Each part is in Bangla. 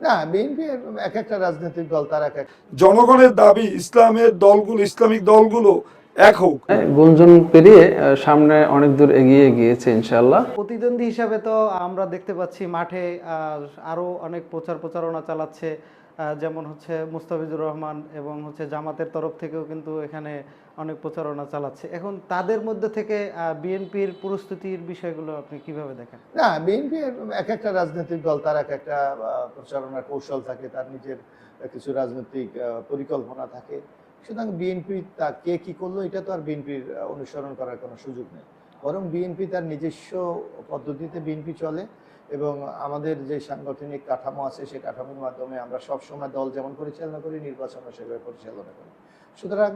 না, বিএনপি এক একটা রাজনৈতিক দল তার এক এক। জনগণের দাবি ইসলামের দলগুলো, ইসলামিক দলগুলো এক হোক। গুঞ্জন পেরিয়ে সামনে অনেক দূর এগিয়ে গিয়েছে ইনশাআল্লাহ। প্রতিদ্বন্দ্বী হিসাবে তো আমরা দেখতে পাচ্ছি মাঠে আরও অনেক প্রচারণা চালাচ্ছে, যেমন হচ্ছে মুস্তাফিজুর রহমান এবং হচ্ছে জামাতের তরফ থেকেও কিন্তু এখানে অনেক প্রচারণা চালাচ্ছে। এখন তাদের মধ্যে থেকে বিএনপির প্রস্তুতির বিষয়গুলো আপনি কিভাবে দেখেন? না, বিএনপি এক একটা রাজনৈতিক দল তার এক একটা প্রচারণার কৌশল থাকে, তার নিজের কিছু রাজনৈতিক পরিকল্পনা থাকে। সুতরাং বিএনপি তা কে কি করলো এটা তো আর বিএনপির অনুসরণ করার কোনো সুযোগ নেই। বরং বিএনপি তার নিজস্ব পদ্ধতিতে বিএনপি চলে এবং আমাদের যে সাংগঠনিক কাঠামো আছে সেই কাঠামোর মাধ্যমে আমরা সবসময় দল যেমন পরিচালনা করি, নির্বাচনও সেভাবে পরিচালনা করি। সুতরাং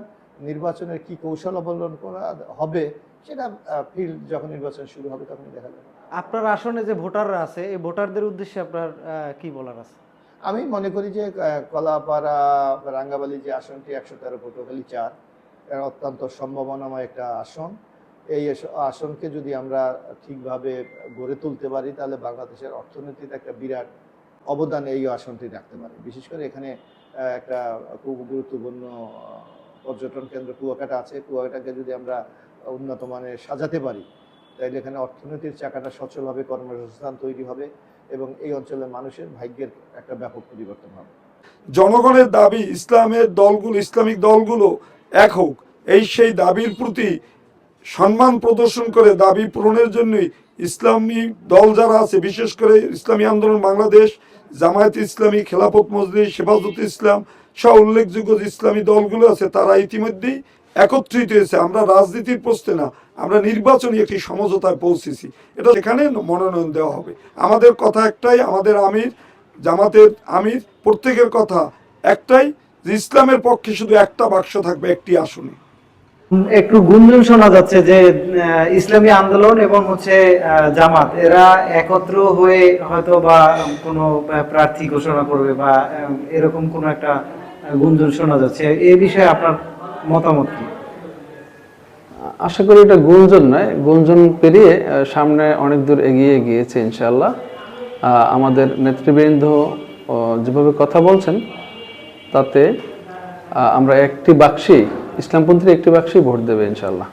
নির্বাচনের কি কৌশল অবলম্বন করা হবে সেটা ফিল্ড যখন নির্বাচন শুরু হবে তখনই দেখা যাবে। আপনার আসনে যে ভোটাররা আছে এই ভোটারদের উদ্দেশ্যে আপনার কি বলার আছে? আমি মনে করি যে কলাপাড়া রাঙ্গাবালী যে আসনটি 113 পটুয়াখালী 4 অত্যন্ত সম্ভাবনাময় একটা আসন। এই আসনকে যদি আমরা ঠিকভাবে গড়ে তুলতে পারি তাহলে বাংলাদেশের অর্থনীতিতে একটা বিরাট অবদান এই আসনটি রাখতে পারে। বিশেষ করে এখানে একটা খুব গুরুত্বপূর্ণ পর্যটন কেন্দ্র কুয়াকাটা আছে। কুয়াকাটাকে যদি আমরা উন্নত মানের সাজাতে পারি তাহলে এখানে অর্থনীতির চাকাটা সচল হবে, কর্মসংস্থান তৈরি হবে এবং এই অঞ্চলের মানুষের ভাগ্যের একটা ব্যাপক পরিবর্তন হবে। জনগণের দাবি ইসলামের দলগুলো, ইসলামিক দলগুলো এক হোক। এই সেই দাবির প্রতি সম্মান প্রদর্শন করে দাবি পূরণের জন্যই ইসলামী দল যারা আছে, বিশেষ করে ইসলামী আন্দোলন বাংলাদেশ, জামায়াত ইসলামী, খেলাফত মজলিস, হেফাজত ইসলাম সহ উল্লেখযোগ্য যে ইসলামী দলগুলো আছে তারা ইতিমধ্যেই একত্রিত হয়েছে। আমরা রাজনীতির প্রশ্নে না, আমরা নির্বাচনী একটি সমঝোতায় পৌঁছেছি। এটা সেখানে মনোনয়ন দেওয়া হবে। আমাদের কথা একটাই, আমাদের আমির, জামাতের আমির, প্রত্যেকের কথা একটাই যে ইসলামের পক্ষে শুধু একটা বাক্স থাকবে একটি আসনে। একটু গুঞ্জন শোনা যাচ্ছে যে ইসলামী আন্দোলন এবং হচ্ছে জামাত এরা একত্র হয়ে হয়তো বা কোনো প্রার্থী ঘোষণা করবে বা এরকম কোনো একটা গুঞ্জন শোনা যাচ্ছে। এই বিষয়ে আপনার মতামত কি? আশা করি এটা গুঞ্জন নয়, গুঞ্জন পেরিয়ে সামনে অনেক দূর এগিয়ে গিয়েছে ইনশাআল্লাহ। আমাদের নেতৃবৃন্দ যেভাবে কথা বলছেন তাতে আমরা একটি বাক্সেই, ইসলামপন্থীর একটি বাক্সেই ভোট দেবে ইনশাআল্লাহ।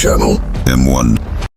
Channel M1